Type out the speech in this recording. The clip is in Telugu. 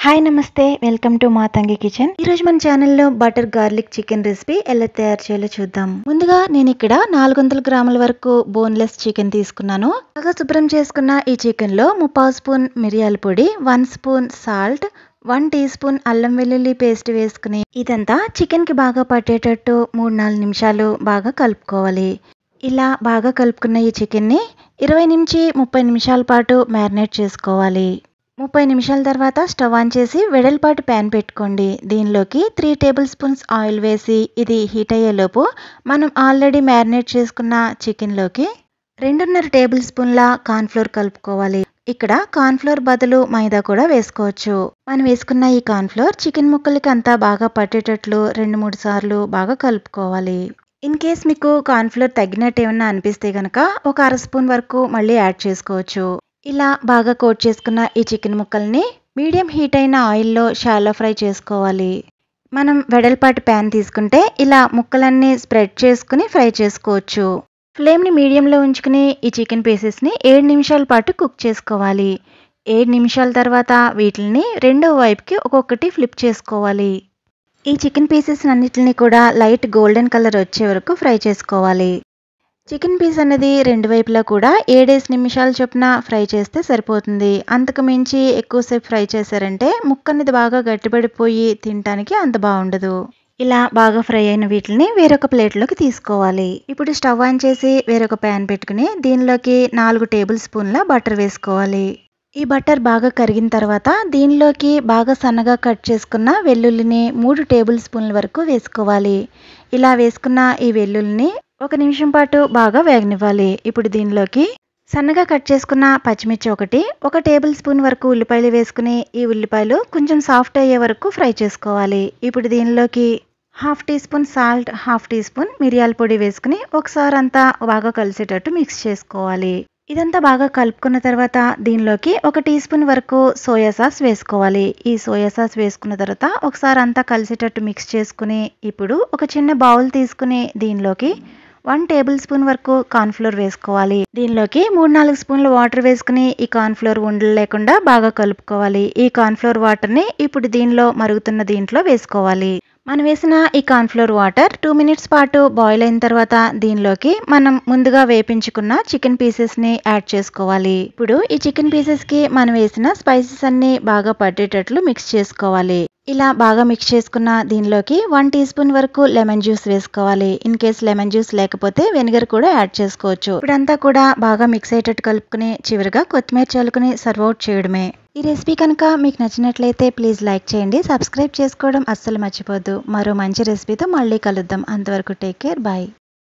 హాయ్ నమస్తే వెల్కమ్ టు మాతంగి కిచెన్. ఈ రోజు మన ఛానల్లో బటర్ గార్లిక్ చికెన్ రెసిపీ ఎలా తయారు చేయాలో చూద్దాం. ముందుగా నేను ఇక్కడ 400 గ్రాముల వరకు బోన్లెస్ చికెన్ తీసుకున్నాను. బాగా శుభ్రం చేసుకున్న ఈ చికెన్ లో 3/4 స్పూన్ మిరియాల పొడి, 1 స్పూన్ సాల్ట్, 1 టీ స్పూన్ అల్లం వెల్లుల్లి పేస్ట్ వేసుకుని ఇదంతా చికెన్ కి బాగా పట్టేటట్టు 3-4 నిమిషాలు బాగా కలుపుకోవాలి. ఇలా బాగా కలుపుకున్న ఈ చికెన్ ని 20 నుంచి 30 నిమిషాల పాటు మ్యారినేట్ చేసుకోవాలి. 30 నిమిషాల తర్వాత స్టవ్ ఆన్ చేసి వెడల్పాటి ప్యాన్ పెట్టుకోండి. దీనిలోకి 3 టేబుల్ స్పూన్స్ ఆయిల్ వేసి ఇది హీట్ అయ్యేలోపు మనం ఆల్రెడీ మ్యారినేట్ చేసుకున్న చికెన్లోకి 2.5 టేబుల్ స్పూన్ల కార్న్ఫ్లోర్ కలుపుకోవాలి. ఇక్కడ కార్న్ఫ్లోర్ బదులు మైదా కూడా వేసుకోవచ్చు. మనం వేసుకున్న ఈ కార్న్ఫ్లోర్ చికెన్ ముక్కలకి అంతా బాగా పట్టేటట్లు 2-3 సార్లు బాగా కలుపుకోవాలి. ఇన్ కేస్ మీకు కార్న్ఫ్లోర్ తగ్గినట్టు ఏమన్నా అనిపిస్తే కనుక ఒక 1/2 స్పూన్ వరకు మళ్ళీ యాడ్ చేసుకోవచ్చు. ఇలా బాగా కోట్ చేసుకున్న ఈ చికెన్ ముక్కల్ని మీడియం హీట్ అయిన ఆయిల్లో షాలో ఫ్రై చేసుకోవాలి. మనం వెడల్పాటి ప్యాన్ తీసుకుంటే ఇలా ముక్కలన్నీ స్ప్రెడ్ చేసుకుని ఫ్రై చేసుకోవచ్చు. ఫ్లేమ్ని మీడియంలో ఉంచుకుని ఈ చికెన్ పీసెస్ని 7 నిమిషాల పాటు కుక్ చేసుకోవాలి. 7 నిమిషాల తర్వాత వీటిని రెండో వైపుకి ఒక్కొక్కటి ఫ్లిప్ చేసుకోవాలి. ఈ చికెన్ పీసెస్ అన్నిటిని కూడా లైట్ గోల్డెన్ కలర్ వచ్చే వరకు ఫ్రై చేసుకోవాలి. చికెన్ పీస్ అనేది రెండు వైపులా కూడా 7 నిమిషాల చొప్పున ఫ్రై చేస్తే సరిపోతుంది. అంతకు మించి ఎక్కువసేపు ఫ్రై చేశారంటే ముక్క అనేది బాగా గట్టిపడిపోయి తినడానికి అంత బాగుండదు. ఇలా బాగా ఫ్రై అయిన వీటిని వేరొక ప్లేట్లోకి తీసుకోవాలి. ఇప్పుడు స్టవ్ ఆన్ చేసి వేరొక ప్యాన్ పెట్టుకుని దీనిలోకి 4 టేబుల్ స్పూన్ల బటర్ వేసుకోవాలి. ఈ బటర్ బాగా కరిగిన తర్వాత దీనిలోకి బాగా సన్నగా కట్ చేసుకున్న వెల్లుల్లిని 3 టేబుల్ స్పూన్ల వరకు వేసుకోవాలి. ఇలా వేసుకున్న ఈ వెల్లుల్లిని 1 నిమిషం పాటు బాగా వేగనివ్వాలి. ఇప్పుడు దీనిలోకి సన్నగా కట్ చేసుకున్న పచ్చిమిర్చి 1 టేబుల్ స్పూన్ వరకు ఉల్లిపాయలు వేసుకుని ఈ ఉల్లిపాయలు కొంచెం సాఫ్ట్ అయ్యే వరకు ఫ్రై చేసుకోవాలి. ఇప్పుడు దీనిలోకి 1/2 teaspoon salt, 1/2 teaspoon మిరియాల పొడి వేసుకుని ఒకసారి అంతా బాగా కలిసేటట్టు మిక్స్ చేసుకోవాలి. ఇదంతా బాగా కలుపుకున్న తర్వాత దీనిలోకి 1 టీ స్పూన్ వరకు సోయా సాస్ వేసుకోవాలి. ఈ సోయా సాస్ వేసుకున్న తర్వాత ఒకసారి అంతా కలిసేటట్టు మిక్స్ చేసుకుని ఇప్పుడు ఒక చిన్న బౌల్ తీసుకుని దీనిలోకి 1 టేబుల్ స్పూన్ వరకు కార్న్ఫ్లోర్ వేసుకోవాలి. దీనిలోకి 3-4 స్పూన్ల వాటర్ వేసుకుని ఈ కార్న్ఫ్లోర్ ఉండలు లేకుండా బాగా కలుపుకోవాలి. ఈ కార్న్ఫ్లోర్ వాటర్ని ఇప్పుడు దీనిలో మరుగుతున్న దీంట్లో వేసుకోవాలి. మనం వేసిన ఈ కార్న్ఫ్లోర్ వాటర్ 2 మినిట్స్ పాటు బాయిల్ అయిన తర్వాత దీనిలోకి మనం ముందుగా వేపించుకున్న చికెన్ పీసెస్ని యాడ్ చేసుకోవాలి. ఇప్పుడు ఈ చికెన్ పీసెస్కి మనం వేసిన స్పైసెస్ అన్ని బాగా పట్టేటట్లు మిక్స్ చేసుకోవాలి. ఇలా బాగా మిక్స్ చేసుకున్న దీనిలోకి 1 టీ స్పూన్ వరకు లెమన్ జ్యూస్ వేసుకోవాలి. ఇన్ కేస్ లెమన్ జ్యూస్ లేకపోతే వెనిగర్ కూడా యాడ్ చేసుకోవచ్చు. ఇప్పుడంతా కూడా బాగా మిక్స్ అయ్యేటట్టు కలుపుకుని చివరిగా కొత్తిమీర చల్లుకుని సర్వ్ అవుట్ చేయడమే. ఈ రెసిపీ కనుక మీకు నచ్చినట్లయితే ప్లీజ్ లైక్ చేయండి. సబ్స్క్రైబ్ చేసుకోవడం అస్సలు మర్చిపోద్దు. మరో మంచి రెసిపీతో మళ్ళీ కలుద్దాం. అంతవరకు టేక్ కేర్, బాయ్.